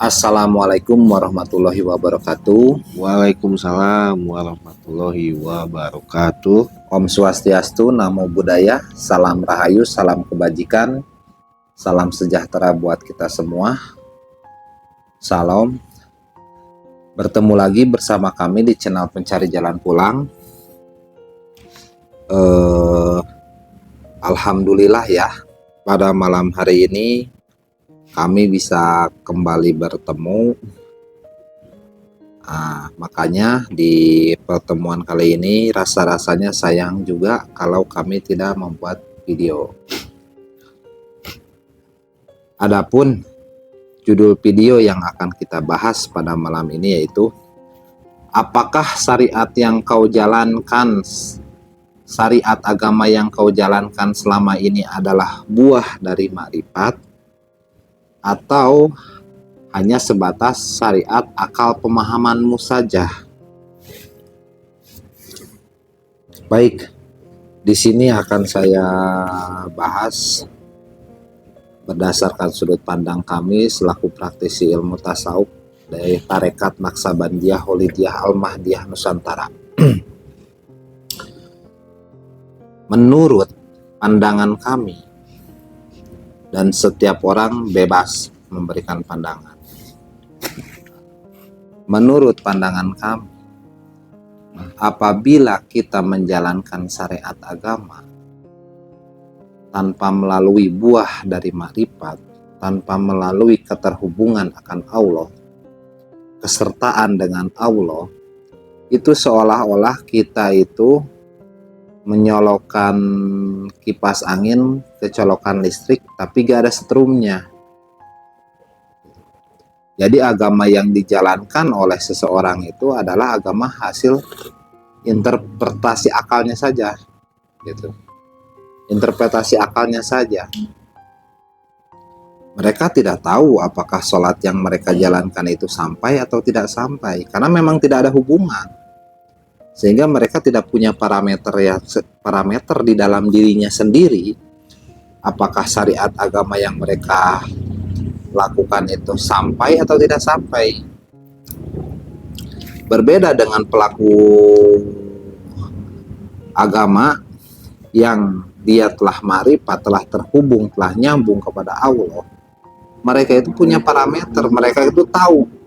Assalamualaikum warahmatullahi wabarakatuh. Waalaikumsalam warahmatullahi wabarakatuh. Om Swastiastu, Namo Buddhaya, salam rahayu, salam kebajikan, salam sejahtera buat kita semua. Salam. Bertemu lagi bersama kami di channel Pencari Jalan Pulang. Alhamdulillah ya, pada malam hari ini kami bisa kembali bertemu. Makanya di pertemuan kali ini rasa-rasanya sayang juga kalau kami tidak membuat video. Adapun judul video yang akan kita bahas pada malam ini yaitu, apakah syariat yang kau jalankan, syariat agama yang kau jalankan selama ini adalah buah dari makrifat atau hanya sebatas syariat akal pemahamanmu saja? Baik, di sini akan saya bahas berdasarkan sudut pandang kami selaku praktisi ilmu tasawuf dari Tarekat Naksabandiyah Holidiyah Al-Mahdiyah Nusantara. Menurut pandangan kami, dan setiap orang bebas memberikan pandangan. Menurut pandangan kami, apabila kita menjalankan syariat agama tanpa melalui buah dari makrifat, tanpa melalui keterhubungan akan Allah, kesertaan dengan Allah, itu seolah-olah kita itu menyolokkan kipas angin ke colokan listrik tapi gak ada setrumnya. Jadi agama yang dijalankan oleh seseorang itu adalah agama hasil interpretasi akalnya saja, gitu. Interpretasi akalnya saja. Mereka tidak tahu apakah sholat yang mereka jalankan itu sampai atau tidak sampai, karena memang tidak ada hubungan. Sehingga mereka tidak punya parameter di dalam dirinya sendiri, apakah syariat agama yang mereka lakukan itu sampai atau tidak sampai. Berbeda dengan pelaku agama yang dia telah makrifat, telah terhubung, telah nyambung kepada Allah. Mereka itu punya parameter, mereka itu tahu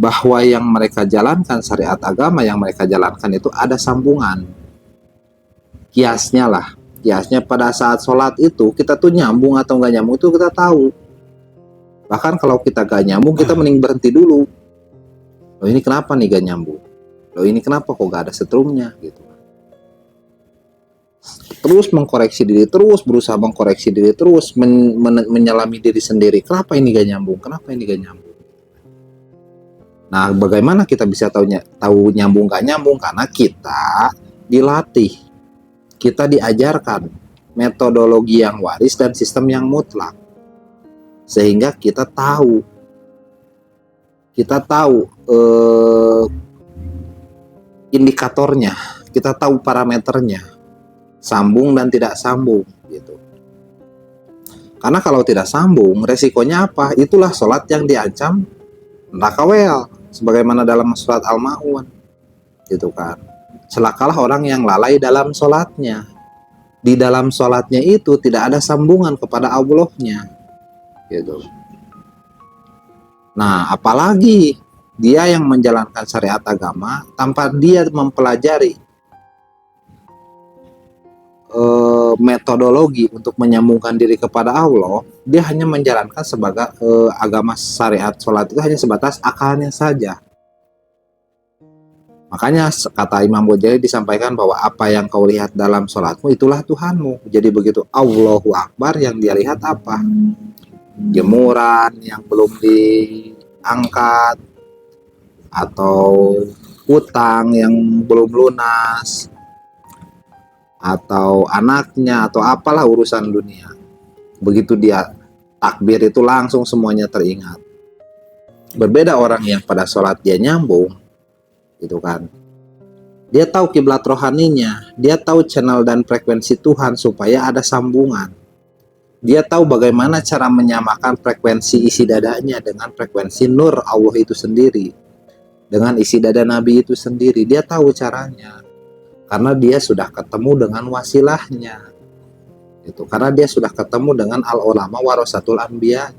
bahwa yang mereka jalankan, syariat agama yang mereka jalankan itu ada sambungan. Kiasnya lah, kiasnya pada saat sholat itu kita tuh nyambung atau nggak nyambung itu kita tahu. Bahkan kalau kita gak nyambung, kita mending berhenti dulu. Loh, ini kenapa nih gak nyambung? Loh, ini kenapa kok gak ada setrumnya gitu. Terus mengkoreksi diri, terus berusaha mengkoreksi diri, terus menyelami diri sendiri. Kenapa ini gak nyambung? Kenapa ini gak nyambung? Nah, bagaimana kita bisa tahu nyambung gak nyambung? Karena kita dilatih, kita diajarkan metodologi yang waris dan sistem yang mutlak, sehingga kita tahu indikatornya, kita tahu parameternya, sambung dan tidak sambung gitu. Karena kalau tidak sambung, resikonya apa? Itulah sholat yang diancam neraka wel, sebagaimana dalam surat Al-Ma'un gitu kan. Celakalah orang yang lalai dalam sholatnya. Di dalam sholatnya itu tidak ada sambungan kepada Allahnya gitu. Nah, apalagi dia yang menjalankan syariat agama tanpa dia mempelajari metodologi untuk menyambungkan diri kepada Allah, dia hanya menjalankan sebagai agama syariat sholat itu hanya sebatas akalnya saja. Makanya kata Imam Ghazali disampaikan bahwa apa yang kau lihat dalam sholatmu itulah Tuhanmu. Jadi begitu Allahu Akbar, yang dia lihat apa? Jemuran yang belum diangkat, atau utang yang belum lunas, atau anaknya, atau apalah urusan dunia. Begitu dia takbir itu langsung semuanya teringat. Berbeda orang yang pada sholat dia nyambung gitu kan. Dia tahu kiblat rohaninya, dia tahu channel dan frekuensi Tuhan supaya ada sambungan. Dia tahu bagaimana cara menyamakan frekuensi isi dadanya dengan frekuensi nur Allah itu sendiri, dengan isi dada Nabi itu sendiri. Dia tahu caranya karena dia sudah ketemu dengan wasilahnya. Itu karena dia sudah ketemu dengan al ulama warasatul anbiya,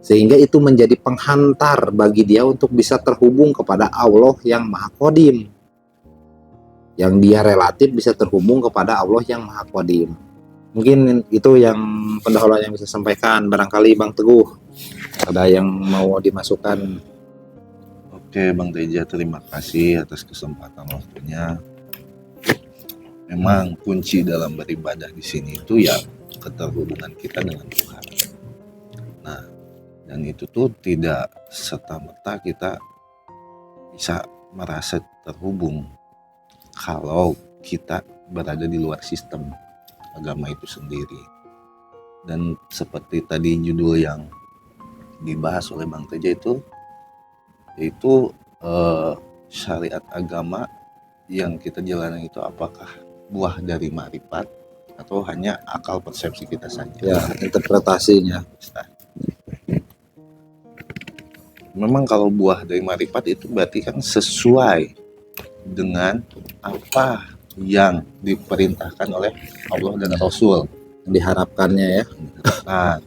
sehingga itu menjadi penghantar bagi dia untuk bisa terhubung kepada Allah yang Maha Qadim, yang dia relatif bisa terhubung kepada Allah yang Maha Qadim. Mungkin itu yang pendahuluan yang bisa sampaikan. Barangkali Bang Teguh ada yang mau dimasukkan. Oke Bang Teja, terima kasih atas kesempatan waktunya. Memang kunci dalam beribadah di sini itu ya keterhubungan kita dengan Tuhan. Nah, dan itu tuh tidak serta-merta kita bisa merasa terhubung kalau kita berada di luar sistem agama itu sendiri. Dan seperti tadi judul yang dibahas oleh Bang Teja itu, yaitu syariat agama yang kita jalani itu apakah buah dari ma'rifat atau hanya akal persepsi kita saja. Ya, interpretasinya. Memang kalau buah dari ma'rifat itu berarti kan sesuai dengan apa yang diperintahkan oleh Allah dan Rasul, Diharapkannya ya. nah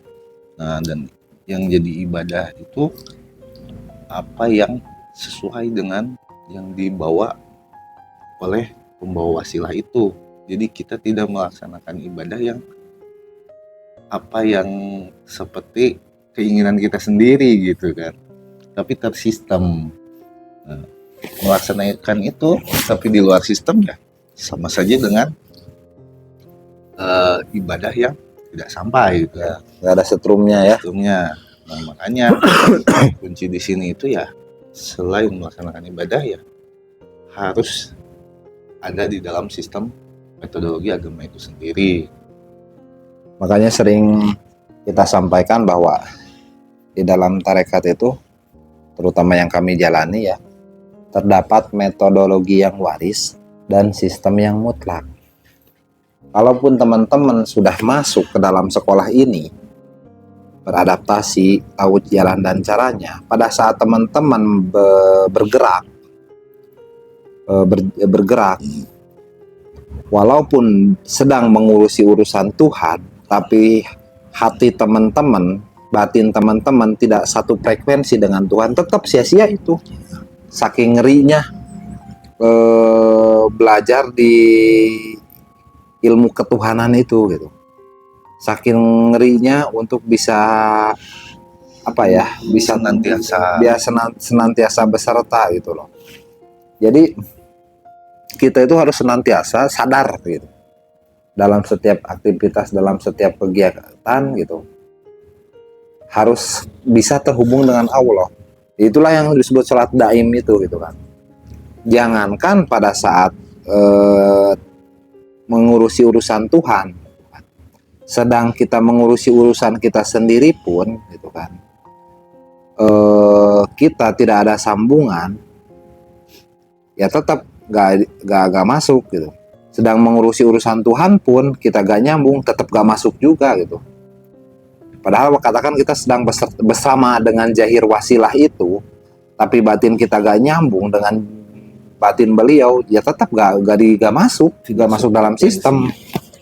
dan yang jadi ibadah itu apa yang sesuai dengan yang dibawa oleh pembawa wasilah itu. Jadi kita tidak melaksanakan ibadah yang apa yang seperti keinginan kita sendiri gitu kan, tapi tersistem. Nah, melaksanakan itu tapi di luar sistem ya sama saja dengan ibadah yang tidak sampai gitu. Ya, nggak ada setrumnya ya. Nah, makanya kunci di sini itu ya selain melaksanakan ibadah ya harus ada di dalam sistem metodologi agama itu sendiri. Makanya sering kita sampaikan bahwa di dalam tarekat itu, terutama yang kami jalani ya, terdapat metodologi yang waris dan sistem yang mutlak. Kalaupun teman-teman sudah masuk ke dalam sekolah ini, beradaptasi, tahu jalan dan caranya, pada saat teman-teman bergerak, walaupun sedang mengurusi urusan Tuhan, tapi hati teman-teman, batin teman-teman tidak satu frekuensi dengan Tuhan, tetap sia-sia itu. Saking ngerinya belajar di ilmu ketuhanan itu gitu. Saking ngerinya untuk bisa bisa senantiasa beserta gitu loh. Jadi kita itu harus senantiasa sadar gitu dalam setiap aktivitas, dalam setiap kegiatan gitu, harus bisa terhubung dengan Allah. Itulah yang disebut sholat daim itu gitu kan. Jangankan pada saat mengurusi urusan Tuhan, sedang kita mengurusi urusan kita sendiri pun gitu kan, kita tidak ada sambungan, ya tetap gak masuk gitu. Sedang mengurusi urusan Tuhan pun kita gak nyambung, tetap gak masuk juga gitu. Padahal katakan kita sedang bersama dengan jahir wasilah itu, tapi batin kita gak nyambung dengan batin beliau, ya tetap gak masuk dalam sistem,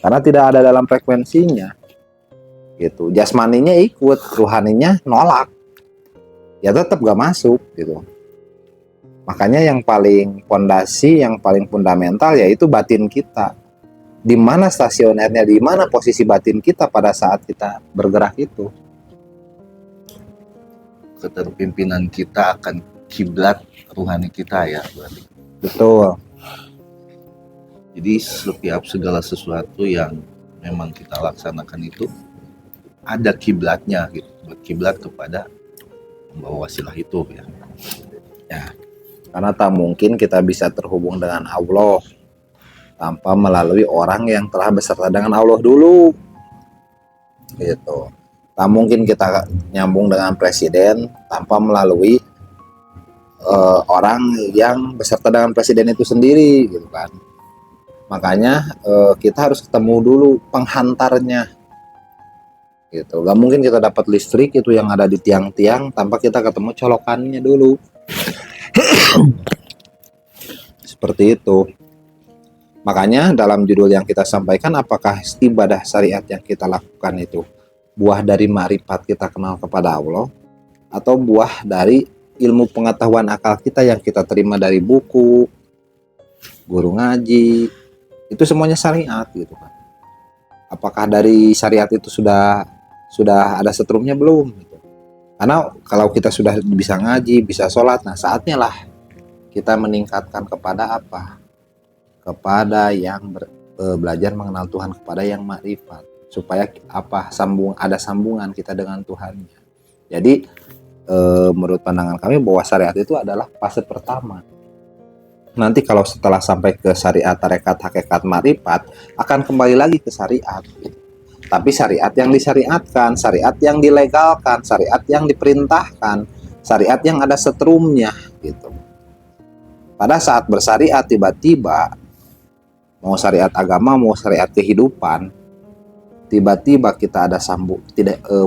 karena tidak ada dalam frekuensinya gitu. Jasmaninya ikut, ruhaninya nolak, ya tetap gak masuk gitu. Makanya yang paling fondasi, yang paling fundamental yaitu batin kita. Di mana stasionernya, di mana posisi batin kita pada saat kita bergerak itu. Keterpimpinan kita akan kiblat ruhani kita ya berarti. Betul. Jadi setiap segala sesuatu yang memang kita laksanakan itu ada kiblatnya gitu, berkiblat kepada pembawa wasilah itu ya. Ya, karena tak mungkin kita bisa terhubung dengan Allah tanpa melalui orang yang telah beserta dengan Allah dulu. Gitu. Tak mungkin kita nyambung dengan presiden tanpa melalui orang yang beserta dengan presiden itu sendiri gitu kan. Makanya kita harus ketemu dulu penghantarnya. gitu. Gak mungkin kita dapat listrik itu yang ada di tiang-tiang tanpa kita ketemu colokannya dulu. Seperti itu. Makanya dalam judul yang kita sampaikan, apakah ibadah syariat yang kita lakukan itu buah dari ma'rifat kita kenal kepada Allah, atau buah dari ilmu pengetahuan akal kita yang kita terima dari buku, guru ngaji, itu semuanya syariat gitu kan. Apakah dari syariat itu sudah ada setrumnya belum gitu. Karena kalau kita sudah bisa ngaji, bisa sholat, nah saatnya lah kita meningkatkan kepada apa? Kepada yang belajar mengenal Tuhan, kepada yang makrifat, supaya apa? Ada sambungan kita dengan Tuhannya. Jadi menurut pandangan kami bahwa syariat itu adalah fase pertama. Nanti kalau setelah sampai ke syariat, tarekat, hakikat, makrifat, akan kembali lagi ke syariat gitu. Tapi syariat yang disyariatkan, syariat yang dilegalkan, syariat yang diperintahkan, syariat yang ada setrumnya gitu. Pada saat bersyariat tiba-tiba, mau syariat agama, mau syariat kehidupan, tiba-tiba kita ada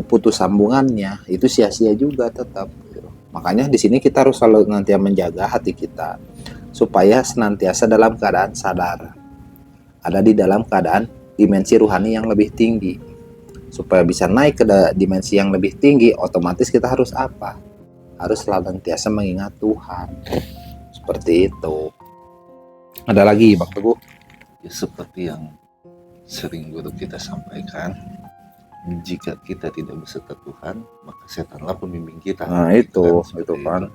putus sambungannya, itu sia-sia juga tetap gitu. Makanya di sini kita harus selalu nanti menjaga hati kita supaya senantiasa dalam keadaan sadar, ada di dalam keadaan dimensi ruhani yang lebih tinggi. Supaya bisa naik ke dimensi yang lebih tinggi, otomatis kita harus apa? Harus senantiasa mengingat Tuhan. Seperti itu. Ada lagi Bang Teguh? Ya seperti yang sering guru kita sampaikan, jika kita tidak berserta Tuhan, maka setanlah pembimbing kita. Nah itu kan.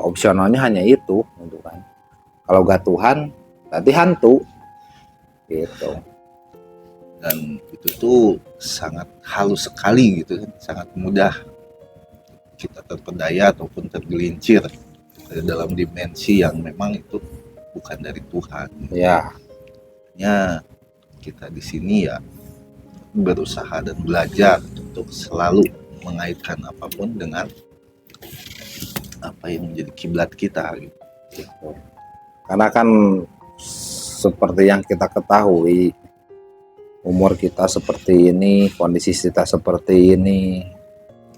Opsionalnya hanya itu gitu kan. Kalau gak Tuhan, berarti hantu gitu. Dan itu tuh sangat halus sekali gitu kan, sangat mudah kita terpedaya ataupun tergelincir dalam dimensi yang memang itu bukan dari Tuhan. Ya. Hanya kita di sini ya berusaha dan belajar untuk selalu mengaitkan apapun dengan apa yang menjadi kiblat kita gitu. Karena kan seperti yang kita ketahui, umur kita seperti ini, kondisi kita seperti ini,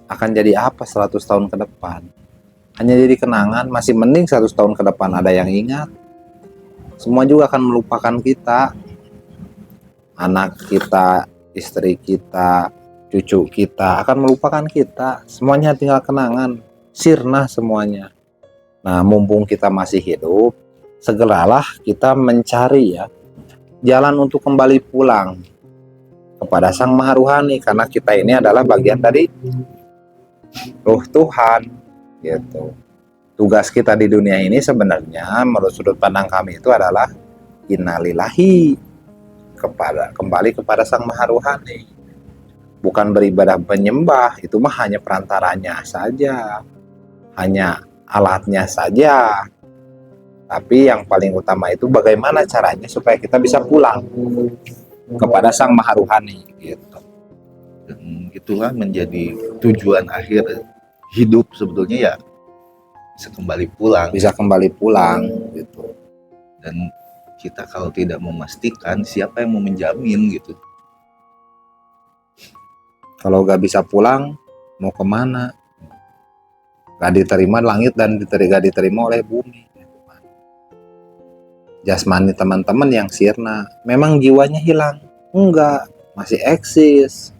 akan jadi apa 100 tahun ke depan? Hanya jadi kenangan, masih mending 100 tahun ke depan ada yang ingat. Semua juga akan melupakan kita. Anak kita, istri kita, cucu kita akan melupakan kita. Semuanya tinggal kenangan, sirna semuanya. Nah, mumpung kita masih hidup, segeralah kita mencari ya jalan untuk kembali pulang kepada Sang Maha Ruhani, karena kita ini adalah bagian dari Ruh Tuhan gitu. Tugas kita di dunia ini sebenarnya menurut sudut pandang kami itu adalah innalillahi, kembali kepada Sang Maha Ruhani. Bukan beribadah menyembah, itu mah hanya perantaranya saja, hanya alatnya saja. Tapi yang paling utama itu bagaimana caranya supaya kita bisa pulang kepada Sang Maha Ruhani gitu. Dan itulah menjadi tujuan akhir hidup sebetulnya ya, bisa kembali pulang gitu. Dan kita kalau tidak memastikan, siapa yang mau menjamin gitu. Kalau gak bisa pulang, mau kemana? Gak diterima langit dan gak diterima oleh bumi. Jasmani teman-teman yang sirna, memang jiwanya hilang? Enggak, masih eksis.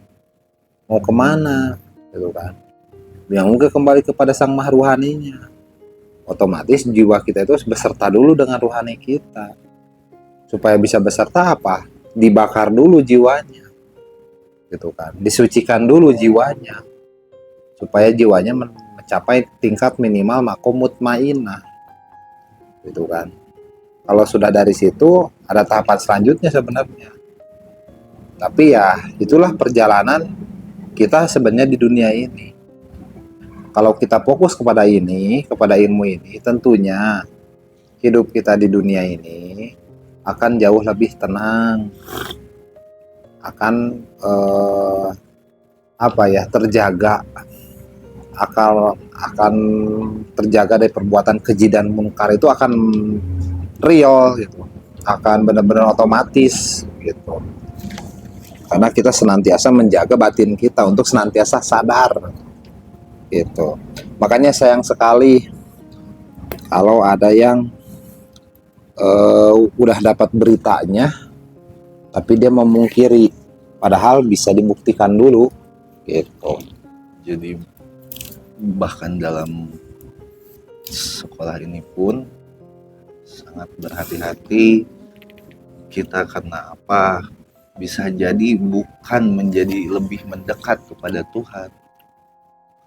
Mau kemana? Gitu kan? Yang enggak kembali kepada Sang Maha Ruhaninya. Otomatis jiwa kita itu harus beserta dulu dengan ruhani kita. Supaya bisa beserta apa? Dibakar dulu jiwanya. Gitu kan. Disucikan dulu jiwanya. Supaya jiwanya mencapai tingkat minimal makom mutmainah. Gitu kan. Kalau sudah dari situ ada tahapan selanjutnya sebenarnya. Tapi ya itulah perjalanan kita sebenarnya di dunia ini. Kalau kita fokus kepada ini, kepada ilmu ini, tentunya hidup kita di dunia ini akan jauh lebih tenang, akan terjaga, akan terjaga dari perbuatan keji dan munkar, itu akan real gitu, akan benar-benar otomatis gitu. Karena kita senantiasa menjaga batin kita untuk senantiasa sadar gitu. Makanya sayang sekali kalau ada yang udah dapat beritanya tapi dia memungkiri, padahal bisa dibuktikan dulu gitu. Jadi bahkan dalam sekolah ini pun sangat berhati-hati kita, karena apa? Bisa jadi bukan menjadi lebih mendekat kepada Tuhan,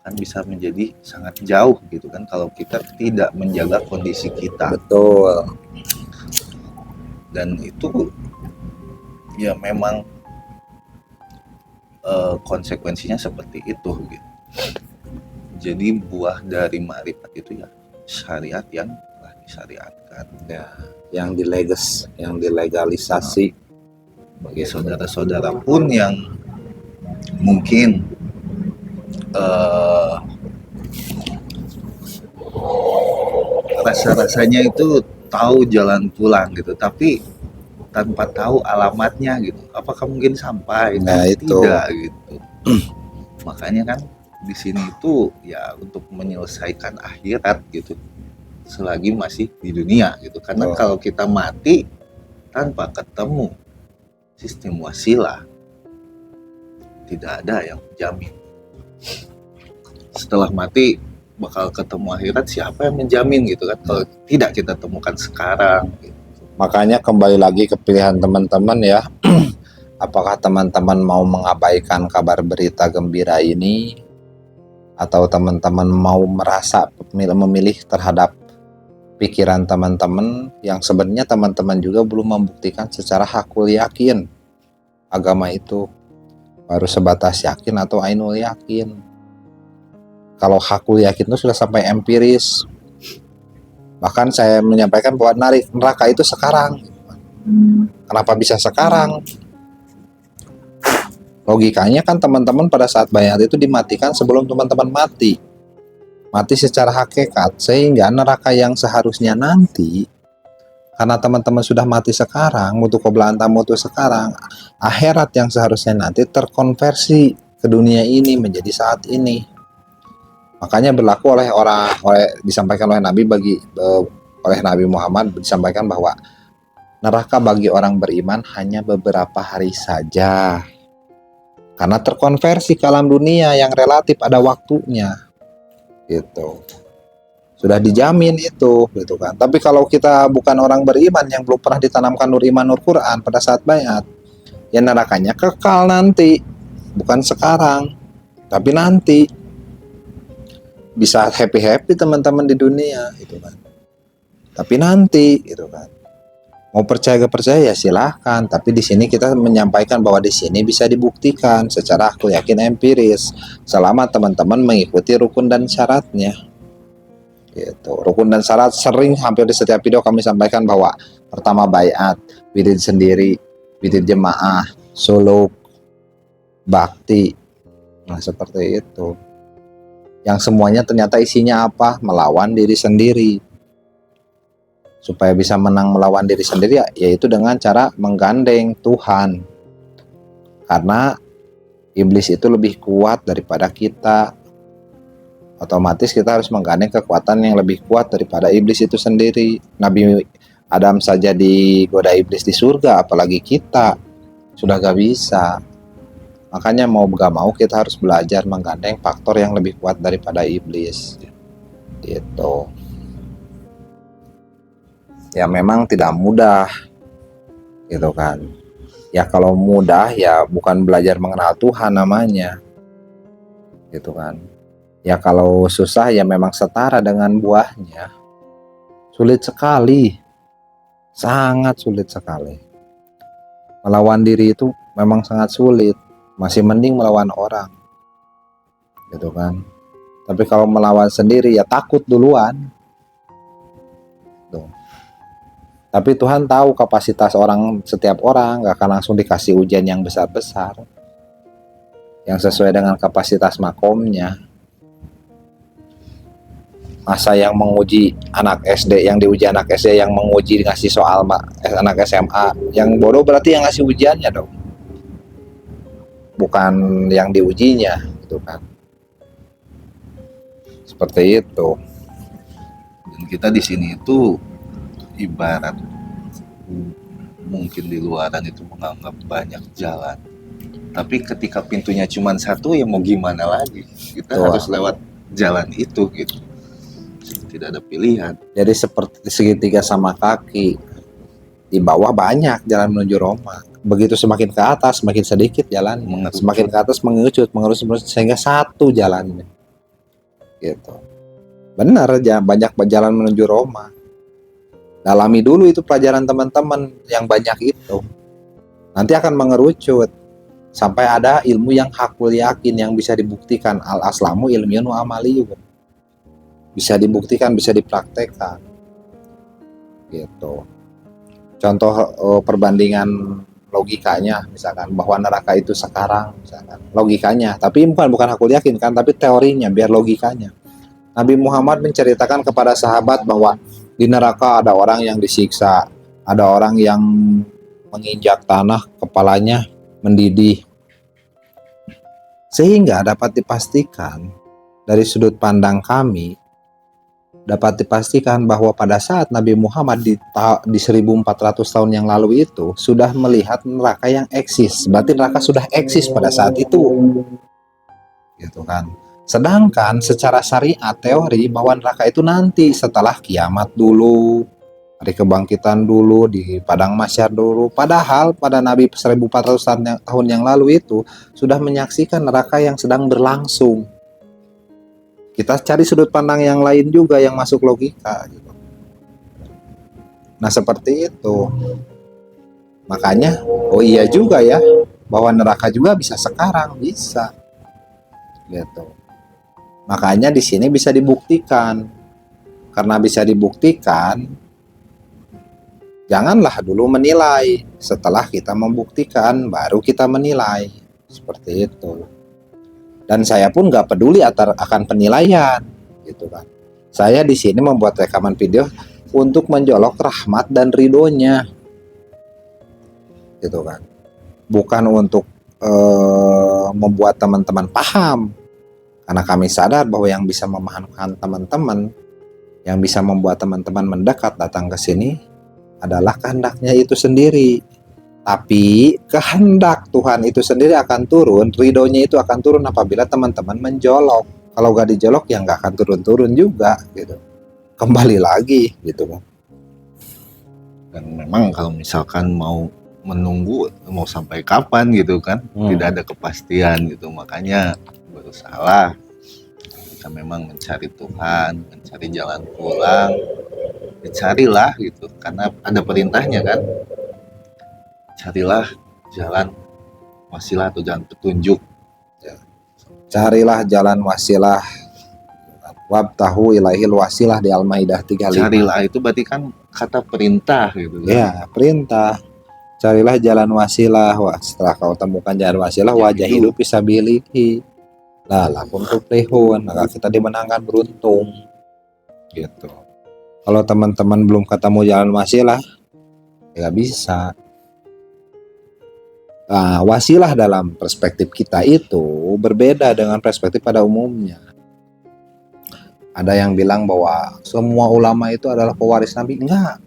kan bisa menjadi sangat jauh gitu kan kalau kita tidak menjaga kondisi kita. Betul. Dan itu ya memang konsekuensinya seperti itu gitu. Jadi buah dari makrifat itu ya syariat yang telah disyariatkan Ya, yang dilegalisasi. bagi saudara-saudara pun yang mungkin rasa-rasanya itu tahu jalan pulang gitu, tapi tanpa tahu alamatnya gitu. Apakah mungkin sampai? Nah, itu. Tidak gitu. Makanya kan di sini itu ya untuk menyelesaikan akhirat gitu selagi masih di dunia gitu. Karena kalau kita mati tanpa ketemu sistem wasilah, tidak ada yang menjamin. Setelah mati bakal ketemu akhirat, siapa yang menjamin gitu kan kalau tidak kita temukan sekarang gitu. Makanya kembali lagi ke pilihan teman-teman ya. Apakah teman-teman mau mengabaikan kabar berita gembira ini, atau teman-teman mau merasa memilih terhadap pikiran teman-teman yang sebenarnya teman-teman juga belum membuktikan secara hakul yakin agama itu, baru sebatas yakin atau ainul yakin. Kalau hakul yakin itu sudah sampai empiris. Bahkan saya menyampaikan bahwa neraka itu sekarang. Kenapa bisa sekarang? Logikanya kan teman-teman pada saat bayat itu dimatikan sebelum teman-teman mati. Mati secara hakikat, sehingga neraka yang seharusnya nanti, karena teman-teman sudah mati sekarang, mutu qabla anta mutu sekarang, akhirat yang seharusnya nanti terkonversi ke dunia ini menjadi saat ini. Makanya berlaku disampaikan oleh Nabi oleh Nabi Muhammad, disampaikan bahwa neraka bagi orang beriman hanya beberapa hari saja, karena terkonversi ke alam dunia yang relatif ada waktunya gitu. Sudah dijamin itu gitu kan. Tapi kalau kita bukan orang beriman yang belum pernah ditanamkan nur iman nur Quran pada saat bayat, ya nerakanya kekal nanti, bukan sekarang tapi nanti. Bisa happy teman-teman di dunia gitu kan, tapi nanti gitu kan. Mau percaya gak percaya ya silahkan, tapi di sini kita menyampaikan bahwa di sini bisa dibuktikan secara aku yakin empiris selama teman-teman mengikuti rukun dan syaratnya gitu. Rukun dan syarat sering hampir di setiap video kami sampaikan bahwa pertama bayat, wirid sendiri, wirid jemaah, suluk, bakti. Nah seperti itu, yang semuanya ternyata isinya apa? Melawan diri sendiri. Supaya bisa menang melawan diri sendiri yaitu dengan cara menggandeng Tuhan. Karena iblis itu lebih kuat daripada kita. Otomatis kita harus menggandeng kekuatan yang lebih kuat daripada iblis itu sendiri. Nabi Adam saja digoda iblis di surga, apalagi kita. Sudah gak bisa. Makanya mau gak mau kita harus belajar menggandeng faktor yang lebih kuat daripada iblis. Gitu. Ya memang tidak mudah. Gitu kan. Ya kalau mudah ya bukan belajar mengenal Tuhan namanya. Gitu kan. Ya kalau susah ya memang setara dengan buahnya. Sulit sekali. Sangat sulit sekali. Melawan diri itu memang sangat sulit. Masih mending melawan orang gitu kan. Tapi kalau melawan sendiri ya takut duluan tuh. Tapi Tuhan tahu kapasitas setiap orang, gak akan langsung dikasih ujian yang besar-besar, yang sesuai dengan kapasitas makomnya. Masa yang menguji anak SD, yang diuji anak SD, yang menguji ngasih soal anak SMA, yang bodoh berarti yang ngasih ujiannya dong. bukan yang diujinya, gitu kan. Seperti itu. Dan kita di sini itu ibarat mungkin di luaran itu menganggap banyak jalan, tapi ketika pintunya cuma satu ya mau gimana lagi, kita Betul. harus lewat jalan itu gitu, tidak ada pilihan. Jadi seperti segitiga sama kaki, di bawah banyak jalan menuju Roma. Begitu semakin ke atas semakin sedikit jalan, Mengerucut. semakin ke atas mengerucut sehingga satu jalannya, gitu. Benar aja, banyak jalan menuju Roma. Dalami dulu itu pelajaran teman-teman yang banyak itu. Nanti akan mengerucut sampai ada ilmu yang hakul yakin yang bisa dibuktikan. Al aslamu ilmiyun wa amaliyun. Bisa dibuktikan, bisa dipraktekkan. Gitu. Contoh perbandingan logikanya misalkan bahwa neraka itu sekarang misalkan. Logikanya, tapi bukan hakul yakin kan, tapi teorinya biar logikanya. Nabi Muhammad menceritakan kepada sahabat bahwa di neraka ada orang yang disiksa, ada orang yang menginjak tanah, kepalanya mendidih. Sehingga dapat dipastikan dari sudut pandang kami, dapat dipastikan bahwa pada saat Nabi Muhammad di 1400 tahun yang lalu itu sudah melihat neraka yang eksis. Berarti neraka sudah eksis pada saat itu. Gitu kan. Sedangkan secara syariat teori bahwa neraka itu nanti setelah kiamat dulu, hari kebangkitan dulu, di padang mahsyar dulu. Padahal pada Nabi 1400 tahun yang lalu itu sudah menyaksikan neraka yang sedang berlangsung. Kita cari sudut pandang yang lain juga yang masuk logika gitu. Nah seperti itu. Makanya oh iya juga ya bahwa neraka juga bisa sekarang, bisa gitu. Makanya di sini bisa dibuktikan. Karena bisa dibuktikan, janganlah dulu menilai. Setelah kita membuktikan baru kita menilai. Seperti itu. Dan saya pun nggak peduli akan penilaian, gitu kan. Saya di sini membuat rekaman video untuk menjolok rahmat dan ridhonya, gitu kan. Bukan untuk membuat teman-teman paham, karena kami sadar bahwa yang bisa memahamkan teman-teman, yang bisa membuat teman-teman mendekat datang ke sini adalah kehendaknya itu sendiri. Tapi kehendak Tuhan itu sendiri akan turun, ridhonya itu akan turun apabila teman-teman menjolok. Kalau gak dijolok ya gak akan turun-turun juga gitu. Kembali lagi gitu. Dan memang kalau misalkan mau menunggu mau sampai kapan gitu kan, tidak ada kepastian gitu. Makanya berusahalah kita memang mencari Tuhan, mencari jalan pulang, dicarilah gitu, karena ada perintahnya kan. Carilah jalan wasilah atau jalan petunjuk. Ya. Carilah jalan wasilah. Wabtahu ilaihil wasilah di Al-Maidah 35. Carilah itu berarti kan kata perintah gitu kan. Ya, perintah. Carilah jalan wasilah. Wah, setelah kau temukan jalan wasilah, wajah hidup bisa bilihi. Lah, lakum tuflihun. Maka kita dimenangkan beruntung. Gitu. Kalau teman-teman belum ketemu jalan wasilah, ya bisa. Nah, wasilah dalam perspektif kita itu berbeda dengan perspektif pada umumnya. Ada yang bilang bahwa semua ulama itu adalah pewaris Nabi. Enggak.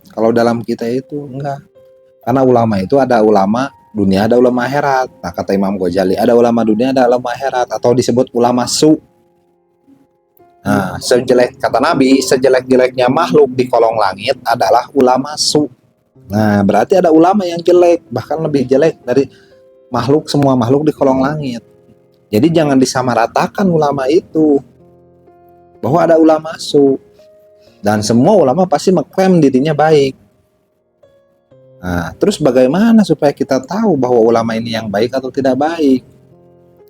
Kalau dalam kita itu enggak. Karena ulama itu ada ulama dunia, ada ulama akhirat. Nah, kata Imam Ghazali, ada ulama dunia, ada ulama akhirat, atau disebut ulama su. Nah, kata Nabi, sejelek-jeleknya makhluk di kolong langit adalah ulama su. Nah, berarti ada ulama yang jelek, bahkan lebih jelek dari semua makhluk di kolong langit. Jadi jangan disamaratakan ulama itu, bahwa ada ulama su. Dan semua ulama pasti mengklaim dirinya baik. Nah, terus bagaimana supaya kita tahu bahwa ulama ini yang baik atau tidak baik?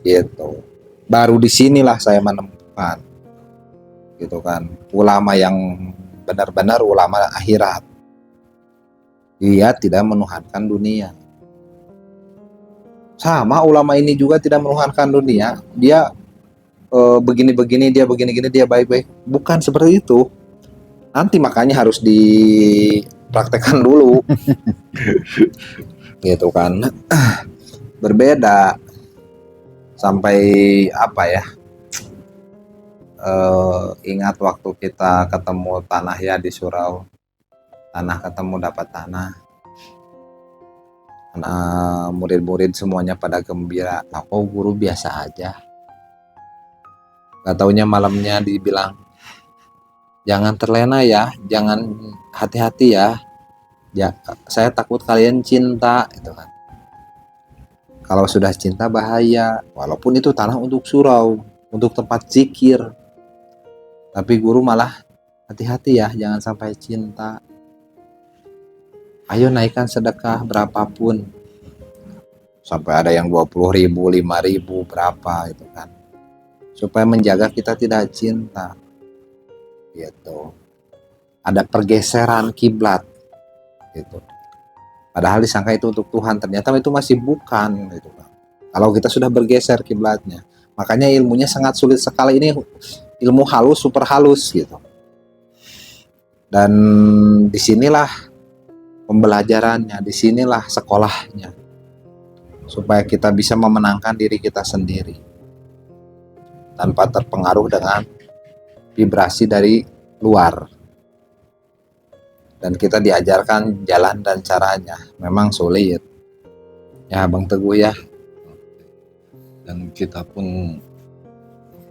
Gitu. Baru disinilah saya menemukan, gitu kan, ulama yang benar-benar ulama akhirat. Dia tidak menuhankan dunia. Sama ulama ini juga tidak menuhankan dunia. Dia begini-begini, dia begini-gini, dia baik-baik. Bukan seperti itu. Nanti makanya harus dipraktekkan dulu. Gitu kan. Berbeda. sampai apa ya, ingat waktu kita ketemu tanah ya di surau, tanah ketemu dapat tanah. Murid-murid semuanya pada gembira. Aku guru biasa aja. Gak taunya malamnya dibilang, jangan terlena ya, jangan, hati-hati ya. Ya, saya takut kalian cinta, gitu kan. Kalau sudah cinta bahaya, walaupun itu tanah untuk surau, untuk tempat zikir. Tapi guru malah, hati-hati ya, jangan sampai cinta. Ayo naikkan sedekah berapapun. Sampai ada yang 20.000, 5.000, berapa gitu kan. Supaya menjaga kita tidak cinta. Gitu. Ada pergeseran kiblat gitu. Padahal disangka itu untuk Tuhan, ternyata itu masih bukan gitu kan. Kalau kita sudah bergeser kiblatnya. Makanya ilmunya sangat sulit sekali, ini ilmu halus, super halus gitu. Dan disinilah pembelajarannya, disinilah sekolahnya, supaya kita bisa memenangkan diri kita sendiri tanpa terpengaruh dengan vibrasi dari luar. Dan kita diajarkan jalan dan caranya, memang sulit ya Bang Teguh ya. Dan kita pun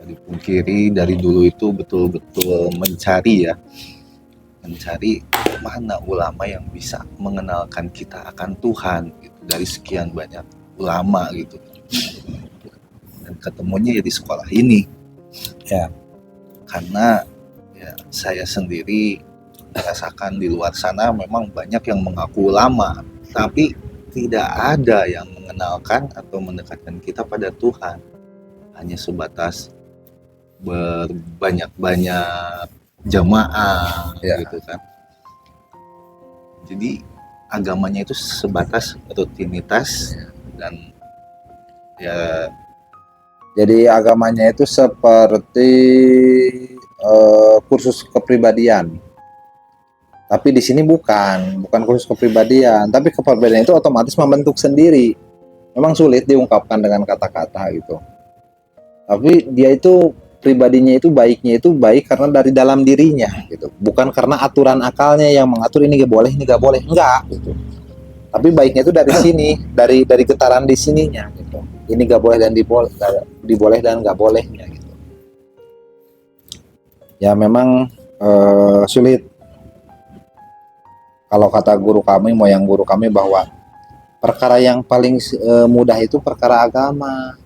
dipungkiri dari dulu itu betul-betul mencari mana ulama yang bisa mengenalkan kita akan Tuhan gitu, dari sekian banyak ulama gitu. Dan ketemunya ya di sekolah ini ya, karena ya saya sendiri merasakan di luar sana memang banyak yang mengaku ulama, tapi tidak ada yang mengenalkan atau mendekatkan kita pada Tuhan. Hanya sebatas berbanyak-banyak jamaah gitu kan. Jadi agamanya itu sebatas rutinitas dan ya. Jadi agamanya itu seperti kursus kepribadian. Tapi di sini bukan kursus kepribadian, tapi kepribadian itu otomatis membentuk sendiri. Memang sulit diungkapkan dengan kata-kata gitu. Tapi dia itu pribadinya itu baiknya itu baik karena dari dalam dirinya gitu. Bukan karena aturan akalnya yang mengatur ini gak boleh, ini gak boleh, enggak gitu. Tapi baiknya itu dari sini, dari getaran di sininya gitu. Ini gak boleh dan diboleh dan gak bolehnya gitu. Ya memang sulit. Kalau kata guru kami, moyang guru kami, bahwa perkara yang paling mudah itu perkara agama,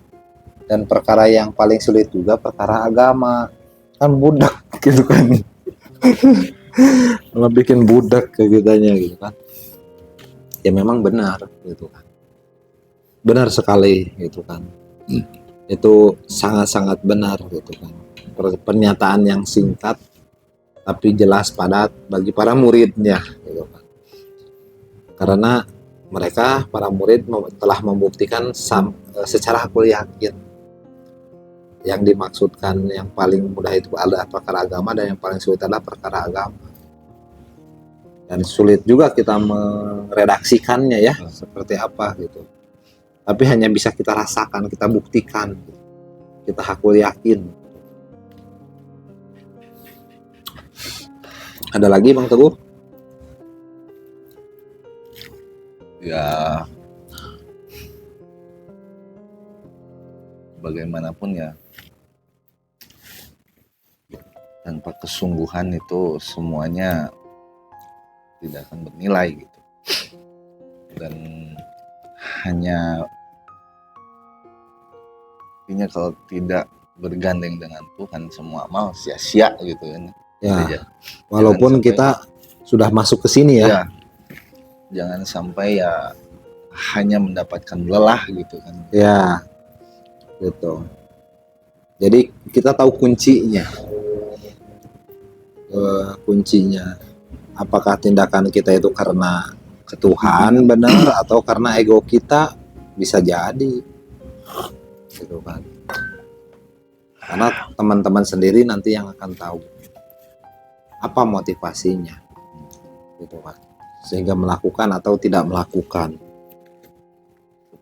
dan perkara yang paling sulit juga perkara agama. Kan budak gitu kan. Malah bikin budak kayak gitanya gitu kan. Ya memang benar gitu kan. Benar sekali gitu kan. Itu sangat-sangat benar gitu kan. Pernyataan yang singkat tapi jelas padat bagi para muridnya gitu kan. Karena mereka para murid telah membuktikan secara aku yakin yang dimaksudkan yang paling mudah itu adalah perkara agama, dan yang paling sulit adalah perkara agama. Dan sulit juga kita meredaksikannya ya seperti apa gitu. Tapi hanya bisa kita rasakan, kita buktikan, kita hakul yakin. Ada lagi Bang Teguh? Ya bagaimanapun ya, tanpa kesungguhan itu semuanya tidak akan bernilai gitu. Dan hanya intinya kalau tidak bergandeng dengan Tuhan, semua amal sia-sia gitu kan. Ya, walaupun kita sudah masuk ke sini ya. Jangan sampai ya hanya mendapatkan lelah gitu kan. Ya, gitu. Jadi kita tahu kuncinya. Kuncinya. Apakah tindakan kita itu karena ke Tuhan benar atau karena ego kita, bisa jadi. Gitu kan. Karena teman-teman sendiri nanti yang akan tahu apa motivasinya. Gitu kan. Sehingga melakukan atau tidak melakukan.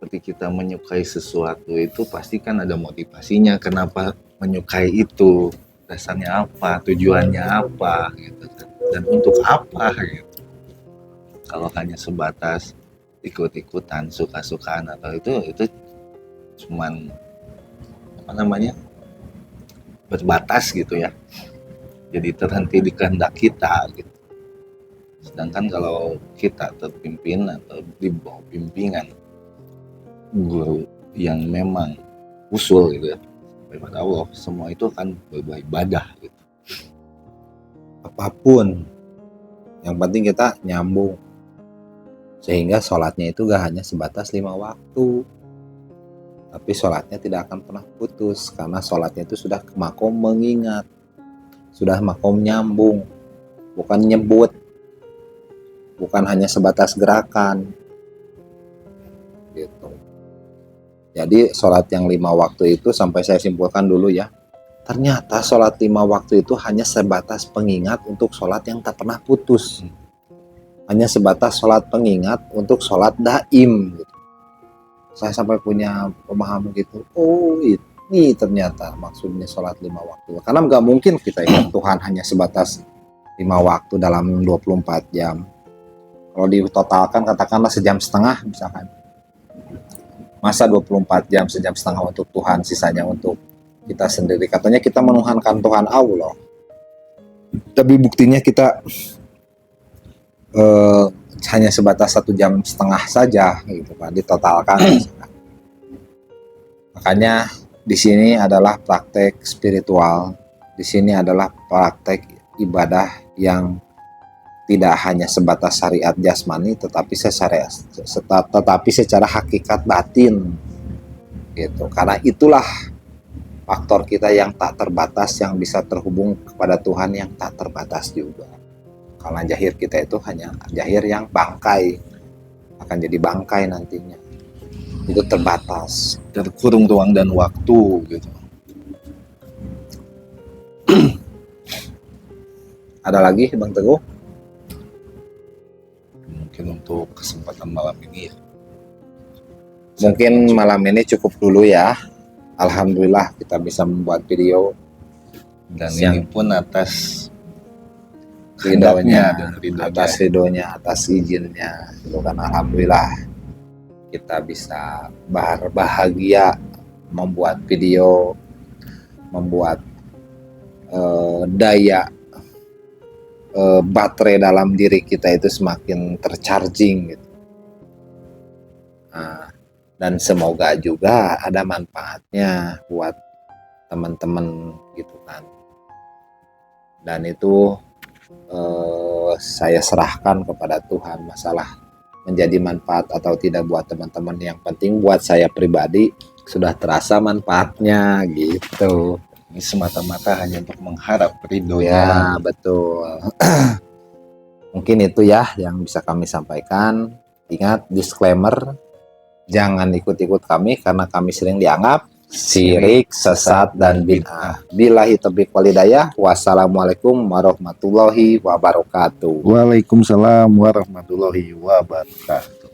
seperti kita menyukai sesuatu itu pasti kan ada motivasinya, kenapa menyukai itu, dasarnya apa, tujuannya apa gitu kan. Dan untuk apa gitu. Kalau hanya sebatas ikut-ikutan, suka-sukaan atau itu cuman apa namanya, berbatas gitu ya, jadi terhenti di kehendak kita gitu. Sedangkan kalau kita terpimpin atau di bawah bimbingan guru yang memang usul gitu ya daripada Allah, semua itu akan berbuah ibadah gitu. Apapun, yang penting kita nyambung, sehingga sholatnya itu gak hanya sebatas 5 waktu, tapi sholatnya tidak akan pernah putus, karena sholatnya itu sudah makom mengingat, sudah makom nyambung, bukan nyebut, bukan hanya sebatas gerakan gitu. Jadi sholat yang 5 waktu itu, sampai saya simpulkan dulu ya, ternyata sholat 5 waktu itu hanya sebatas pengingat untuk sholat yang tak pernah putus, hanya sebatas sholat pengingat untuk sholat daim gitu. Saya sampai punya pemahaman gitu, oh ini ternyata maksudnya sholat 5 waktu, karena nggak mungkin kita ingat Tuhan hanya sebatas 5 waktu dalam 24 jam. Kalau ditotalkan katakanlah sejam setengah misalkan, masa 24 jam, sejam setengah untuk Tuhan, sisanya untuk kita sendiri. Katanya kita menuhankan Tuhan Allah, tapi buktinya kita hanya sebatas 1 jam setengah saja gitu kan, ditotalkan. Makanya di sini adalah praktek spiritual, di sini adalah praktek ibadah yang tidak hanya sebatas syariat jasmani, tetapi secara hakikat batin gitu. Karena itulah faktor kita yang tak terbatas, yang bisa terhubung kepada Tuhan yang tak terbatas juga. Karena jahir kita itu hanya jahir yang bangkai, akan jadi bangkai nantinya, itu terbatas, Terkurung ruang dan waktu gitu. Ada lagi Bang Teguh? Mungkin untuk kesempatan malam ini ya. Mungkin malam ini cukup dulu ya. Alhamdulillah kita bisa membuat video Dan yang ini pun atas ridhonya, dan ridhonya. atas ridhonya, atas izinnya, itu kan alhamdulillah kita bisa berbahagia membuat video, membuat daya baterai dalam diri kita itu semakin tercharging gitu. Nah, dan semoga juga ada manfaatnya buat teman-teman gitu kan. Dan itu saya serahkan kepada Tuhan, masalah menjadi manfaat atau tidak buat teman-teman, yang penting buat saya pribadi sudah terasa manfaatnya gitu. Ini semata-mata hanya untuk mengharap ridhonya. Ya betul. Mungkin itu ya yang bisa kami sampaikan. Ingat disclaimer, jangan ikut-ikut kami karena kami sering dianggap syirik, sesat, dan bid'ah. Billahi taufiq wal hidayah. Wassalamualaikum warahmatullahi wabarakatuh. Waalaikumsalam warahmatullahi wabarakatuh.